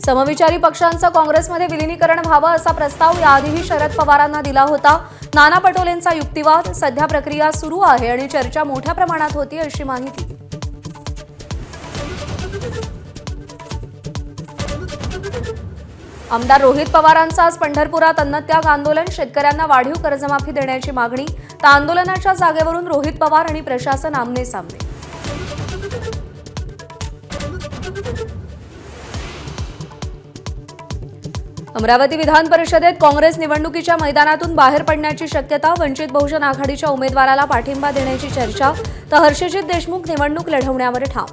समविचारी पक्षांचं काँग्रेसमध्ये विलीनीकरण व्हावं असा प्रस्ताव याआधीही शरद पवारांना दिला होता। नाना पटोलेंचा युक्तिवाद, सध्या प्रक्रिया सुरू आहे आणि चर्चा मोठ्या प्रमाणात होती अशी माहिती। आमदार रोहित पवारांचं आज पंढरपुरात अन्नत्याग आंदोलन, शेतकऱ्यांना वाढीव कर्जमाफी देण्याची मागणी। तर आंदोलनाच्या जागेवरून रोहित पवार आणि प्रशासन आमने सामने। अमरावती विधान परिषदेत काँग्रेस निवडणुकीच्या मैदानातून बाहेर पडण्याची शक्यता, वंचित बहुजन आघाडीच्या उमेदवाराला पाठिंबा देण्याची चर्चा। तर हर्षजित देशमुख निवडणूक लढवण्यावर ठाम।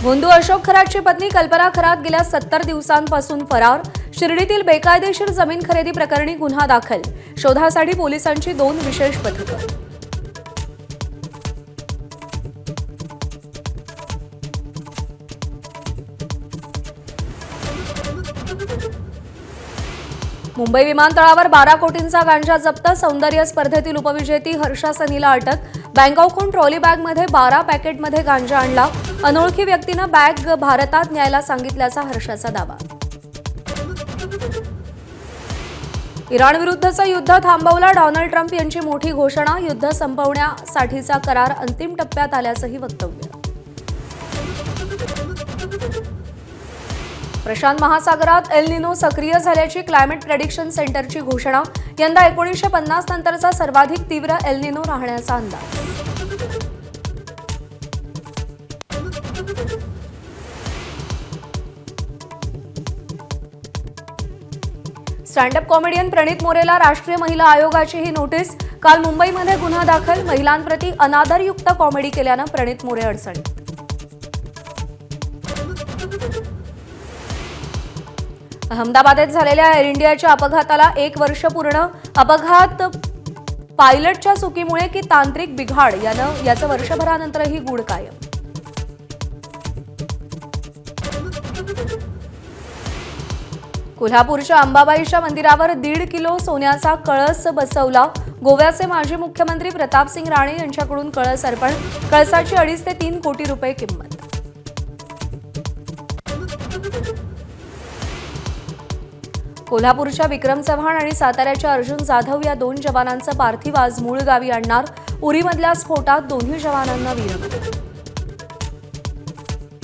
भोंदू अशोक खरातची पत्नी कल्पना खरात गेल्या 70 दिवसांपासून फरार। शिर्डीतील बेकायदेशीर जमीन खरेदी प्रकरणी गुन्हा दाखल, शोधासाठी पोलिसांची 2 विशेष पथकं। मुंबई विमानतळावर 12 कोटींचा गांजा जप्त, सौंदर्य स्पर्धेतील उपविजेती हर्षा सनीला अटक। बँकॉकहून ट्रॉली बॅगमध्ये 12 पॅकेटमध्ये गांजा आणला, अनोळखी व्यक्तीनं बॅग भारतात न्यायला सांगितल्याचा हर्षाचा दावा। इराण विरुद्धचं युद्ध थांबवलं, डोनाल्ड ट्रम्प यांची मोठी घोषणा। युद्ध संपवण्यासाठीचा करार अंतिम टप्प्यात आल्याचंही वक्तव्य। प्रशांत महासागरात एल निनो सक्रिय झाल्याची क्लायमेट प्रेडिक्शन सेंटरची घोषणा। यंदा 1950 नंतरचा सर्वाधिक तीव्र एल निनो राहण्याचा अंदाज। स्टँडअप कॉमेडियन प्रणित मोरेला राष्ट्रीय महिला आयोगाची ही नोटीस। काल मुंबईमध्ये गुन्हा दाखल, महिलांप्रती अनादरयुक्त कॉमेडी केल्यानं प्रणित मोरे अडचणीत। अहमदाबादेत झालेल्या एअर इंडियाच्या अपघाताला 1 वर्ष पूर्ण। अपघात पायलटच्या चुकीमुळे की तांत्रिक बिघाड, याचं वर्षभरानंतरही गूढ कायम। कोल्हापूरच्या अंबाबाईच्या मंदिरावर 1.5 किलो सोन्याचा कळस बसवला। गोव्याचे माजी मुख्यमंत्री प्रतापसिंग राणे यांच्याकडून कळस अर्पण, कळसाची 2.5 ते 3 कोटी रुपये किंमत। कोल्हापूरच्या विक्रम चव्हाण आणि साताऱ्याच्या अर्जुन जाधव या 2 जवानांचं पार्थिव आज मूळ गावी आणणार। उरीमधल्या स्फोटात दोन्ही जवानांना वीरमरण।